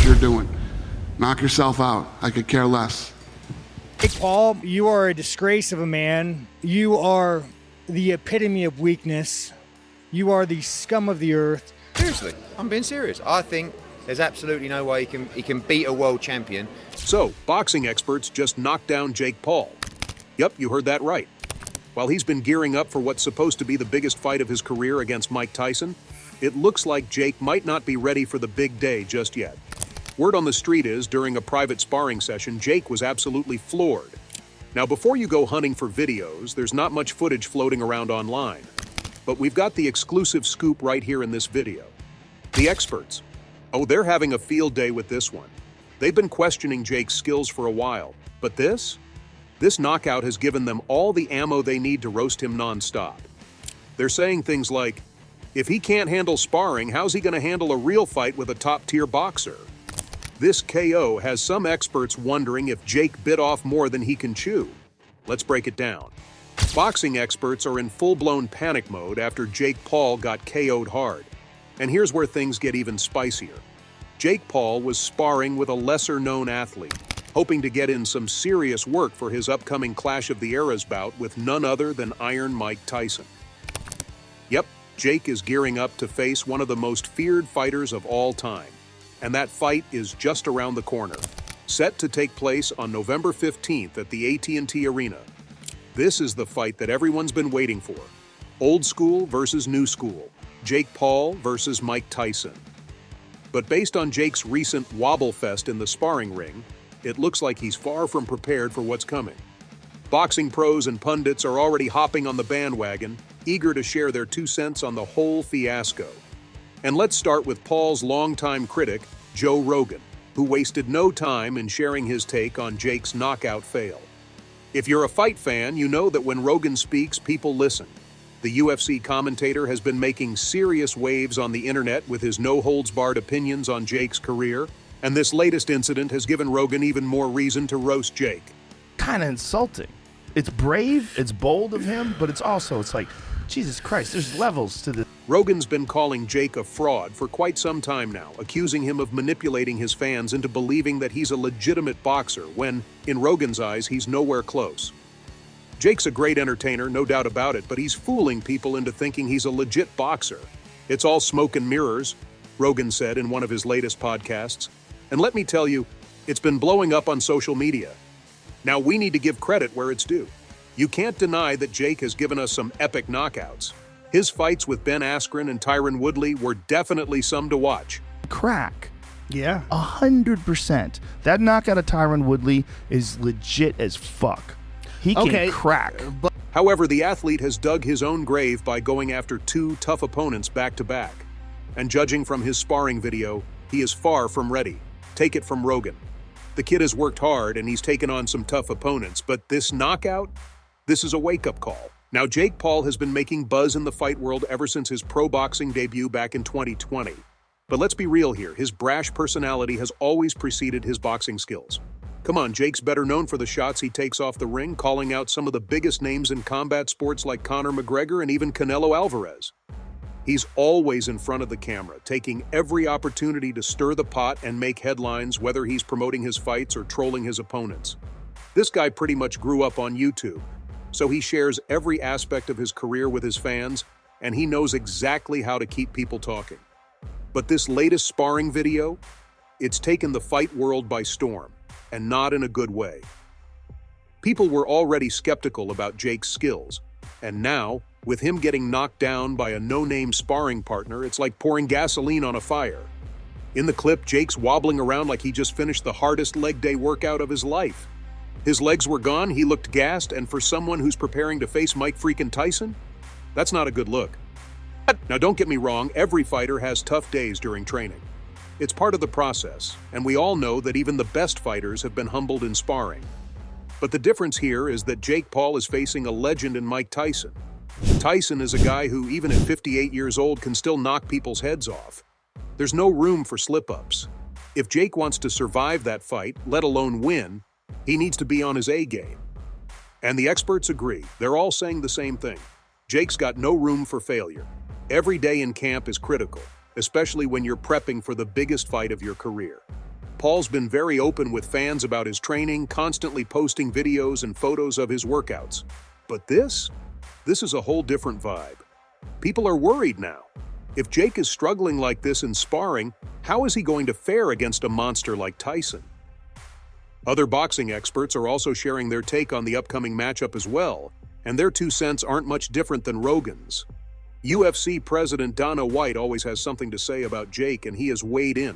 you're doing. Knock yourself out. I could care less. Jake Paul, you are a disgrace of a man. You are the epitome of weakness. You are the scum of the earth. Seriously, I'm being serious. I think there's absolutely no way he can beat a world champion. So, boxing experts just knocked down Jake Paul. Yep, you heard that right. While he's been gearing up for what's supposed to be the biggest fight of his career against Mike Tyson, it looks like Jake might not be ready for the big day just yet. Word on the street is, during a private sparring session, Jake was absolutely floored. Now, before you go hunting for videos, there's not much footage floating around online. But we've got the exclusive scoop right here in this video. The experts. Oh, they're having a field day with this one. They've been questioning Jake's skills for a while, but this knockout has given them all the ammo they need to roast him non-stop. They're saying things like, if he can't handle sparring, how's he going to handle a real fight with a top-tier boxer? This KO has some experts wondering if Jake bit off more than he can chew. Let's break it down. Boxing experts are in full-blown panic mode after Jake Paul got KO'd hard. And here's where things get even spicier. Jake Paul was sparring with a lesser-known athlete, hoping to get in some serious work for his upcoming Clash of the Eras bout with none other than Iron Mike Tyson. Yep, Jake is gearing up to face one of the most feared fighters of all time. And that fight is just around the corner, set to take place on November 15th at the AT&T Arena. This is the fight that everyone's been waiting for. Old school versus new school. Jake Paul versus Mike Tyson. But based on Jake's recent wobble fest in the sparring ring, it looks like he's far from prepared for what's coming. Boxing pros and pundits are already hopping on the bandwagon, eager to share their 2 cents on the whole fiasco. And let's start with Paul's longtime critic, Joe Rogan, who wasted no time in sharing his take on Jake's knockout fail. If you're a fight fan, you know that when Rogan speaks, people listen. The UFC commentator has been making serious waves on the internet with his no-holds-barred opinions on Jake's career, and this latest incident has given Rogan even more reason to roast Jake. Kind of insulting. It's brave, it's bold of him, but it's like, Jesus Christ, there's levels to this. Rogan's been calling Jake a fraud for quite some time now, accusing him of manipulating his fans into believing that he's a legitimate boxer when, in Rogan's eyes, he's nowhere close. Jake's a great entertainer, no doubt about it, but he's fooling people into thinking he's a legit boxer. It's all smoke and mirrors, Rogan said in one of his latest podcasts. And let me tell you, it's been blowing up on social media. Now we need to give credit where it's due. You can't deny that Jake has given us some epic knockouts. His fights with Ben Askren and Tyron Woodley were definitely some to watch. Crack. Yeah. 100%. That knockout of Tyron Woodley is legit as fuck. He can crack. However, the athlete has dug his own grave by going after 2 tough opponents back-to-back. And judging from his sparring video, he is far from ready. Take it from Rogan. The kid has worked hard and he's taken on some tough opponents, but this knockout? This is a wake-up call. Now, Jake Paul has been making buzz in the fight world ever since his pro boxing debut back in 2020. But let's be real here, his brash personality has always preceded his boxing skills. Come on, Jake's better known for the shots he takes off the ring, calling out some of the biggest names in combat sports like Conor McGregor and even Canelo Alvarez. He's always in front of the camera, taking every opportunity to stir the pot and make headlines, whether he's promoting his fights or trolling his opponents. This guy pretty much grew up on YouTube, so he shares every aspect of his career with his fans, and he knows exactly how to keep people talking. But this latest sparring video, it's taken the fight world by storm, and not in a good way. People were already skeptical about Jake's skills, and now, with him getting knocked down by a no-name sparring partner, it's like pouring gasoline on a fire. In the clip, Jake's wobbling around like he just finished the hardest leg day workout of his life. His legs were gone, he looked gassed, and for someone who's preparing to face Mike freaking Tyson, that's not a good look. Now don't get me wrong, every fighter has tough days during training. It's part of the process, and we all know that even the best fighters have been humbled in sparring. But the difference here is that Jake Paul is facing a legend in Mike Tyson. Tyson is a guy who, even at 58 years old, can still knock people's heads off. There's no room for slip-ups. If Jake wants to survive that fight, let alone win, he needs to be on his A game. And the experts agree. They're all saying the same thing. Jake's got no room for failure. Every day in camp is critical, especially when you're prepping for the biggest fight of your career. Paul's been very open with fans about his training, constantly posting videos and photos of his workouts. But this is a whole different vibe. People are worried now. If Jake is struggling like this in sparring, how is he going to fare against a monster like Tyson? Other boxing experts are also sharing their take on the upcoming matchup as well, and their 2 cents aren't much different than Rogan's. UFC President Dana White always has something to say about Jake, and he has weighed in.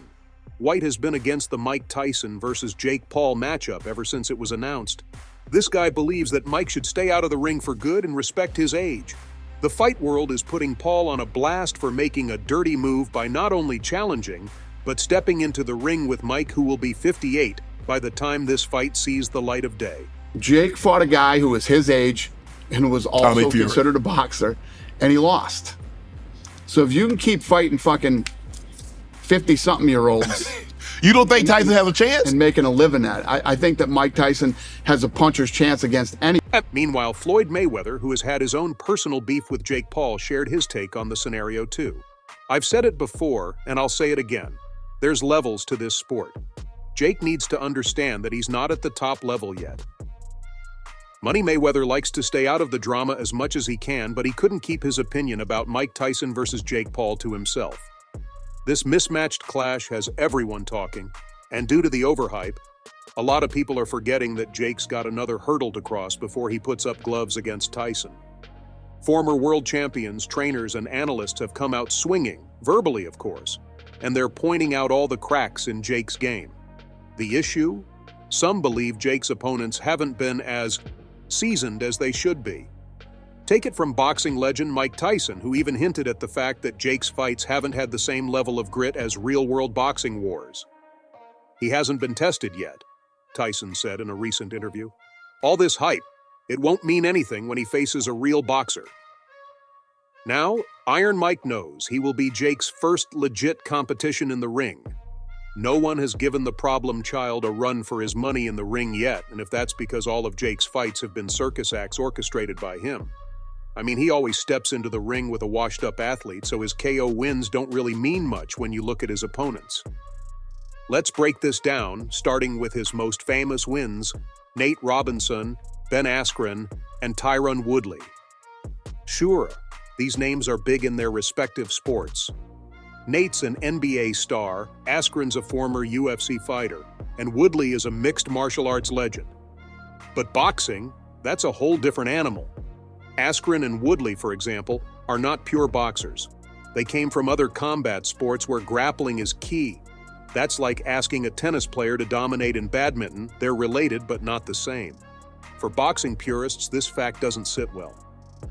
White has been against the Mike Tyson versus Jake Paul matchup ever since it was announced. This guy believes that Mike should stay out of the ring for good and respect his age. The fight world is putting Paul on a blast for making a dirty move by not only challenging, but stepping into the ring with Mike, who will be 58 by the time this fight sees the light of day. Jake fought a guy who was his age and who was also considered a boxer, and he lost. So if you can keep fighting fucking 50-something-year-olds You don't think Tyson has a chance? and making a living at it, I think that Mike Tyson has a puncher's chance against any. Meanwhile, Floyd Mayweather, who has had his own personal beef with Jake Paul, shared his take on the scenario too. I've said it before, and I'll say it again. There's levels to this sport. Jake needs to understand that he's not at the top level yet. Money Mayweather likes to stay out of the drama as much as he can, but he couldn't keep his opinion about Mike Tyson versus Jake Paul to himself. This mismatched clash has everyone talking, and due to the overhype, a lot of people are forgetting that Jake's got another hurdle to cross before he puts up gloves against Tyson. Former world champions, trainers, and analysts have come out swinging, verbally of course, and they're pointing out all the cracks in Jake's game. The issue? Some believe Jake's opponents haven't been as seasoned as they should be. Take it from boxing legend Mike Tyson, who even hinted at the fact that Jake's fights haven't had the same level of grit as real-world boxing wars. He hasn't been tested yet, Tyson said in a recent interview. All this hype, it won't mean anything when he faces a real boxer. Now, Iron Mike knows he will be Jake's first legit competition in the ring. No one has given the problem child a run for his money in the ring yet, and if that's because all of Jake's fights have been circus acts orchestrated by him. I mean, he always steps into the ring with a washed-up athlete, so his KO wins don't really mean much when you look at his opponents. Let's break this down, starting with his most famous wins, Nate Robinson, Ben Askren, and Tyron Woodley. Sure, these names are big in their respective sports. Nate's an NBA star, Askren's a former UFC fighter, and Woodley is a mixed martial arts legend. But boxing, that's a whole different animal. Askren and Woodley, for example, are not pure boxers. They came from other combat sports where grappling is key. That's like asking a tennis player to dominate in badminton. They're related, but not the same. For boxing purists, this fact doesn't sit well.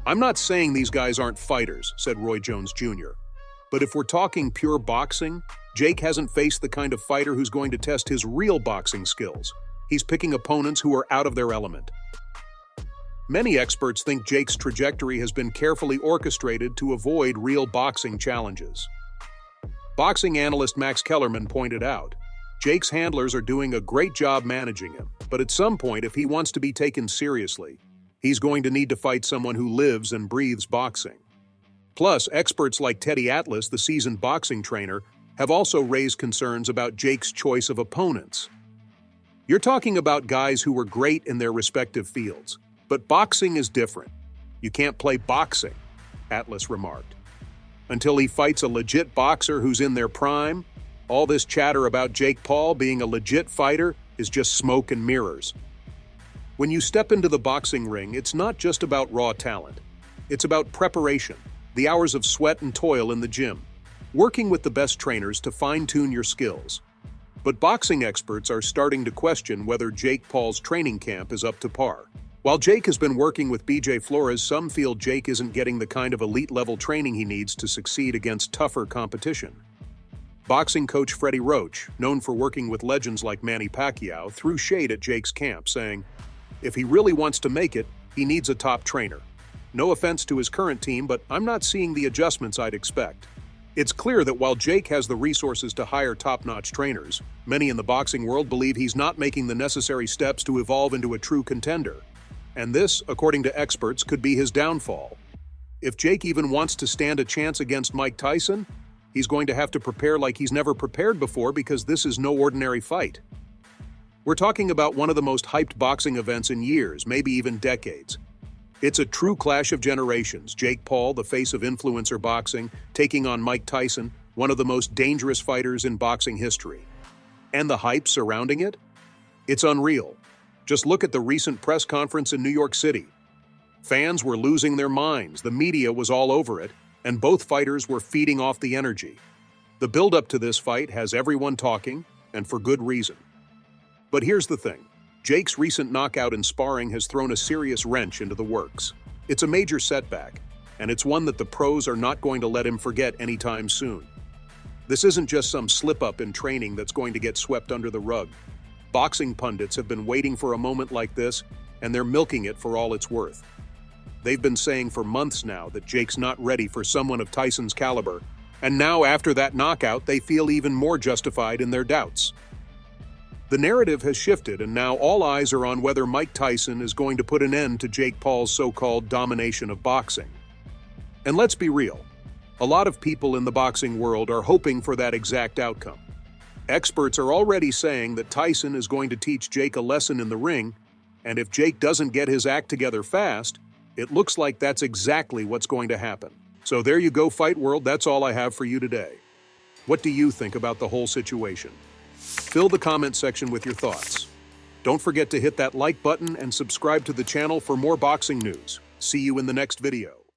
I'm not saying these guys aren't fighters, said Roy Jones Jr. But if we're talking pure boxing, Jake hasn't faced the kind of fighter who's going to test his real boxing skills. He's picking opponents who are out of their element. Many experts think Jake's trajectory has been carefully orchestrated to avoid real boxing challenges. Boxing analyst Max Kellerman pointed out, Jake's handlers are doing a great job managing him, but at some point, if he wants to be taken seriously, he's going to need to fight someone who lives and breathes boxing. Plus, experts like Teddy Atlas, the seasoned boxing trainer, have also raised concerns about Jake's choice of opponents. You're talking about guys who were great in their respective fields. But boxing is different. You can't play boxing, Atlas remarked. Until he fights a legit boxer who's in their prime, all this chatter about Jake Paul being a legit fighter is just smoke and mirrors. When you step into the boxing ring, it's not just about raw talent. It's about preparation, the hours of sweat and toil in the gym, working with the best trainers to fine-tune your skills. But boxing experts are starting to question whether Jake Paul's training camp is up to par. While Jake has been working with BJ Flores, some feel Jake isn't getting the kind of elite-level training he needs to succeed against tougher competition. Boxing coach Freddie Roach, known for working with legends like Manny Pacquiao, threw shade at Jake's camp, saying, if he really wants to make it, he needs a top trainer. No offense to his current team, but I'm not seeing the adjustments I'd expect. It's clear that while Jake has the resources to hire top-notch trainers, many in the boxing world believe he's not making the necessary steps to evolve into a true contender. And this, according to experts, could be his downfall. If Jake even wants to stand a chance against Mike Tyson, he's going to have to prepare like he's never prepared before because this is no ordinary fight. We're talking about one of the most hyped boxing events in years, maybe even decades. It's a true clash of generations. Jake Paul, the face of influencer boxing, taking on Mike Tyson, one of the most dangerous fighters in boxing history. And the hype surrounding it? It's unreal. Just look at the recent press conference in New York City. Fans were losing their minds, the media was all over it, and both fighters were feeding off the energy. The build-up to this fight has everyone talking, and for good reason. But here's the thing. Jake's recent knockout in sparring has thrown a serious wrench into the works. It's a major setback, and it's one that the pros are not going to let him forget anytime soon. This isn't just some slip-up in training that's going to get swept under the rug. Boxing pundits have been waiting for a moment like this, and they're milking it for all it's worth. They've been saying for months now that Jake's not ready for someone of Tyson's caliber, and now after that knockout, they feel even more justified in their doubts. The narrative has shifted, and now all eyes are on whether Mike Tyson is going to put an end to Jake Paul's so-called domination of boxing. And let's be real, a lot of people in the boxing world are hoping for that exact outcome. Experts are already saying that Tyson is going to teach Jake a lesson in the ring, and if Jake doesn't get his act together fast, it looks like that's exactly what's going to happen. So there you go, Fight World, that's all I have for you today. What do you think about the whole situation? Fill the comment section with your thoughts. Don't forget to hit that like button and subscribe to the channel for more boxing news. See you in the next video.